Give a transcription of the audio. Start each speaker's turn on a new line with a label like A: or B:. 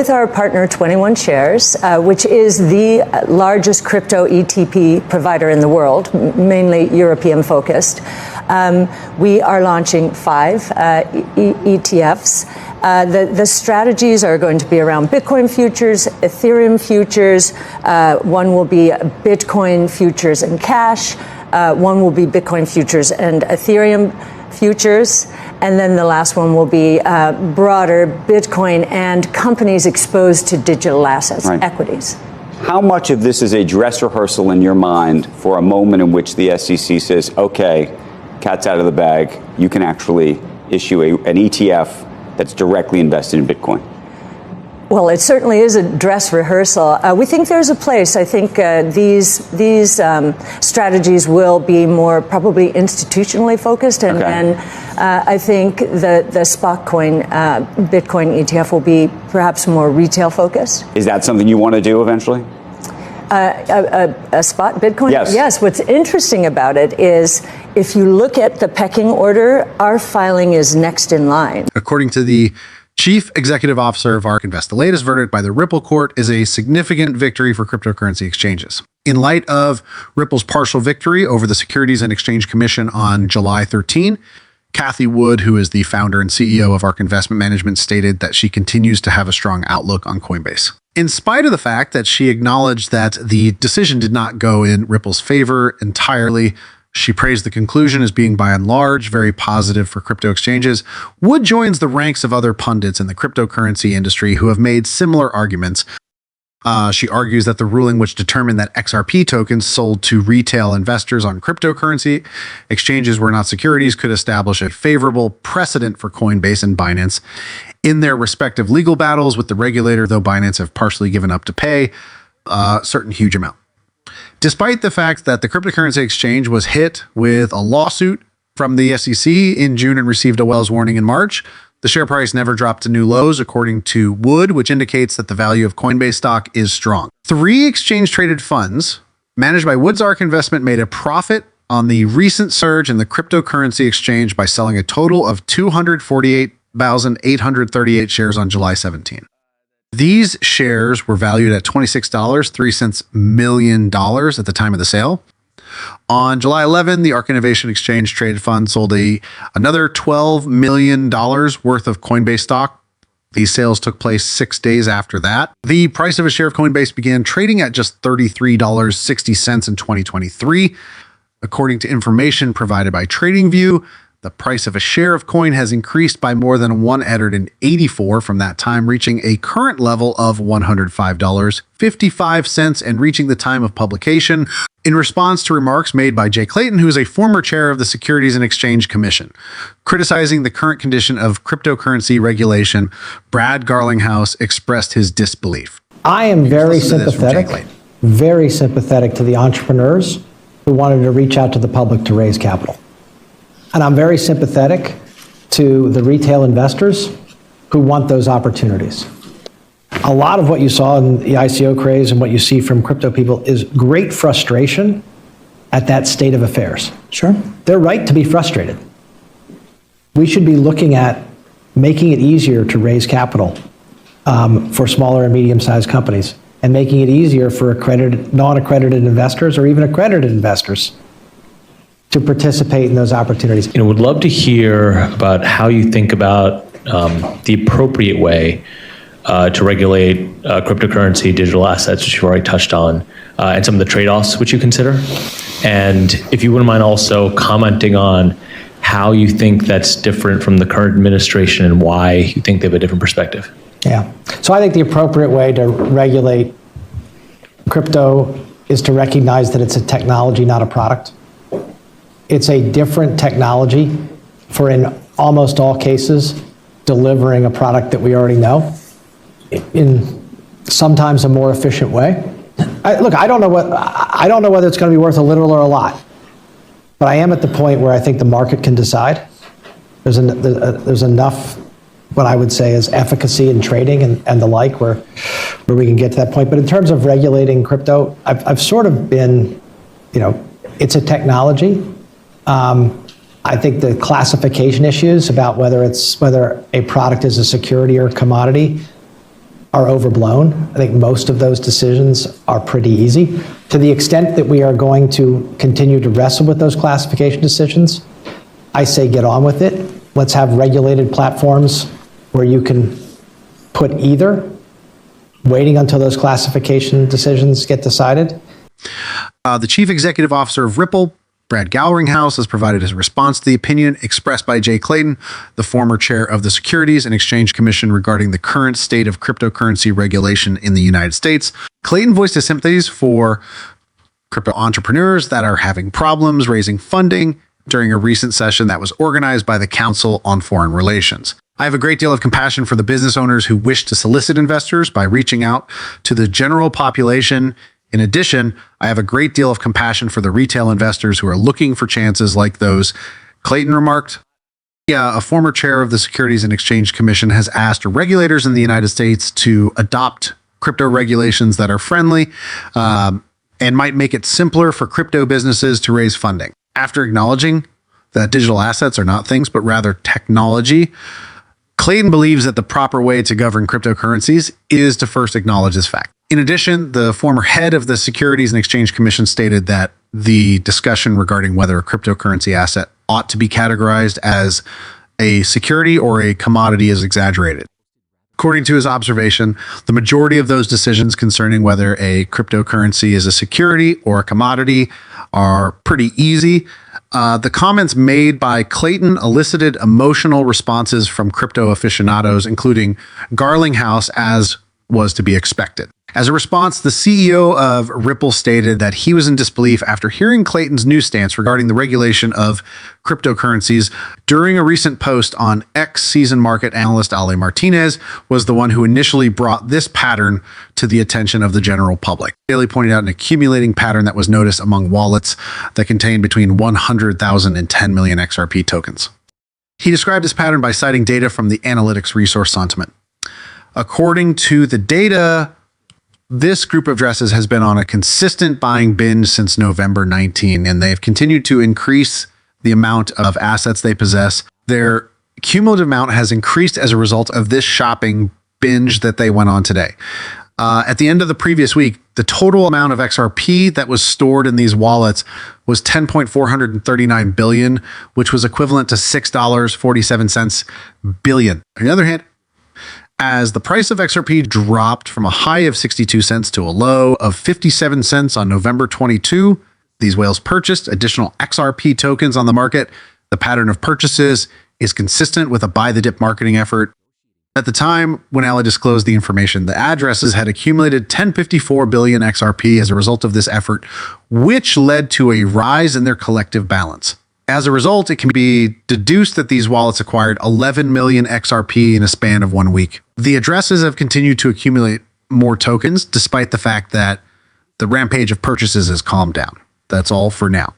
A: With our partner 21 Shares, which is the largest crypto ETP provider in the world, mainly European focused, we are launching 5 ETFs. The strategies are going to be around Bitcoin futures, Ethereum futures, one will be Bitcoin futures and cash, one will be Bitcoin futures and Ethereum futures, and then the last one will be broader Bitcoin and companies exposed to digital assets, equities.
B: How much of this is a dress rehearsal in your mind for a moment in which the SEC says, okay, cat's out of the bag, you can actually issue an ETF that's directly invested in Bitcoin?
A: Well, it certainly is a dress rehearsal. We think there's a place. I think these strategies will be more probably institutionally focused, and I think the spot coin Bitcoin ETF will be perhaps more retail focused.
B: Is that something you want to do eventually?
A: A spot Bitcoin?
B: Yes.
A: Yes. What's interesting about it is if you look at the pecking order, our filing is next in line.
C: According to the Chief Executive Officer of ARK Invest, the latest verdict by the Ripple court is a significant victory for cryptocurrency exchanges. In light of Ripple's partial victory over the Securities and Exchange Commission on July 13, Cathie Wood, who is the founder and CEO of ARK Investment Management, stated that she continues to have a strong outlook on Coinbase. In spite of the fact that she acknowledged that the decision did not go in Ripple's favor entirely, she praised the conclusion as being by and large very positive for crypto exchanges. Wood joins the ranks of other pundits in the cryptocurrency industry who have made similar arguments. She argues that the ruling which determined that XRP tokens sold to retail investors on cryptocurrency exchanges were not securities could establish a favorable precedent for Coinbase and Binance in their respective legal battles with the regulator, though Binance have partially given up to pay a certain huge amount. Despite the fact that the cryptocurrency exchange was hit with a lawsuit from the SEC in June and received a Wells warning in March, the share price never dropped to new lows, according to Wood, which indicates that the value of Coinbase stock is strong. 3 exchange-traded funds managed by Wood's ARK Investment made a profit on the recent surge in the cryptocurrency exchange by selling a total of 248,838 shares on July 17. These shares were valued at $26.03 million at the time of the sale. On July 11, the ARK Innovation Exchange Traded Fund sold another $12 million worth of Coinbase stock. These sales took place 6 days after that. The price of a share of Coinbase began trading at just $33.60 in 2023. According to information provided by TradingView, the price of a share of coin has increased by more than 184 from that time, reaching a current level of $105.55 and reaching the time of publication. In response to remarks made by Jay Clayton, who is a former chair of the Securities and Exchange Commission, criticizing the current condition of cryptocurrency regulation, Brad Garlinghouse expressed his disbelief.
D: I am very sympathetic to the entrepreneurs who wanted to reach out to the public to raise capital. And I'm very sympathetic to the retail investors who want those opportunities. A lot of what you saw in the ICO craze and what you see from crypto people is great frustration at that state of affairs.
E: Sure.
D: They're right to be frustrated. We should be looking at making it easier to raise capital for smaller and medium-sized companies, and making it easier for non-accredited investors or even accredited investors to participate in those opportunities.
E: Would love to hear about how you think about the appropriate way to regulate cryptocurrency, digital assets, which you've already touched on, and some of the trade-offs which you consider. And if you wouldn't mind also commenting on how you think that's different from the current administration and why you think they have a different perspective.
D: Yeah. So I think the appropriate way to regulate crypto is to recognize that it's a technology, not a product. It's a different technology for, in almost all cases, delivering a product that we already know in sometimes a more efficient way. Look, I don't know whether it's going to be worth a little or a lot, but I am at the point where I think the market can decide. There's enough, what I would say is efficacy in trading and the like, where we can get to that point. But in terms of regulating crypto, I've sort of been, it's a technology. I think the classification issues about whether a product is a security or a commodity are overblown. I think most of those decisions are pretty easy. To the extent that we are going to continue to wrestle with those classification decisions, I say get on with it. Let's have regulated platforms where you can put either, waiting until those classification decisions get decided.
C: The chief executive officer of Ripple, Brad Garlinghouse, has provided his response to the opinion expressed by Jay Clayton, the former chair of the Securities and Exchange Commission, regarding the current state of cryptocurrency regulation in the United States. Clayton voiced his sympathies for crypto entrepreneurs that are having problems raising funding during a recent session that was organized by the Council on Foreign Relations. I have a great deal of compassion for the business owners who wish to solicit investors by reaching out to the general population. In addition, I have a great deal of compassion for the retail investors who are looking for chances like those, Clayton remarked. A former chair of the Securities and Exchange Commission has asked regulators in the United States to adopt crypto regulations that are friendly and might make it simpler for crypto businesses to raise funding. After acknowledging that digital assets are not things, but rather technology, Clayton believes that the proper way to govern cryptocurrencies is to first acknowledge this fact. In addition, the former head of the Securities and Exchange Commission stated that the discussion regarding whether a cryptocurrency asset ought to be categorized as a security or a commodity is exaggerated. According to his observation, the majority of those decisions concerning whether a cryptocurrency is a security or a commodity are pretty easy. The comments made by Clayton elicited emotional responses from crypto aficionados, including Garlinghouse, as was to be expected. As a response, the CEO of Ripple stated that he was in disbelief after hearing Clayton's new stance regarding the regulation of cryptocurrencies. During a recent post on X, seasoned market analyst Ale Martinez was the one who initially brought this pattern to the attention of the general public. Ale pointed out an accumulating pattern that was noticed among wallets that contained between 100,000 and 10 million XRP tokens. He described this pattern by citing data from the analytics resource Sentiment. According to the data, this group of addresses has been on a consistent buying binge since November 19, and they've continued to increase the amount of assets they possess. Their cumulative amount has increased as a result of this shopping binge that they went on today. At the end of the previous week, the total amount of XRP that was stored in these wallets was 10.439 billion, which was equivalent to $6.47 billion. On the other hand, as the price of XRP dropped from a high of 62 cents to a low of 57 cents on November 22, these whales purchased additional XRP tokens on the market. The pattern of purchases is consistent with a buy the dip marketing effort. At the time when Ale disclosed the information, the addresses had accumulated 1054 billion XRP as a result of this effort, which led to a rise in their collective balance. As a result, it can be deduced that these wallets acquired 11 million XRP in a span of 1 week. The addresses have continued to accumulate more tokens, despite the fact that the rampage of purchases has calmed down. That's all for now.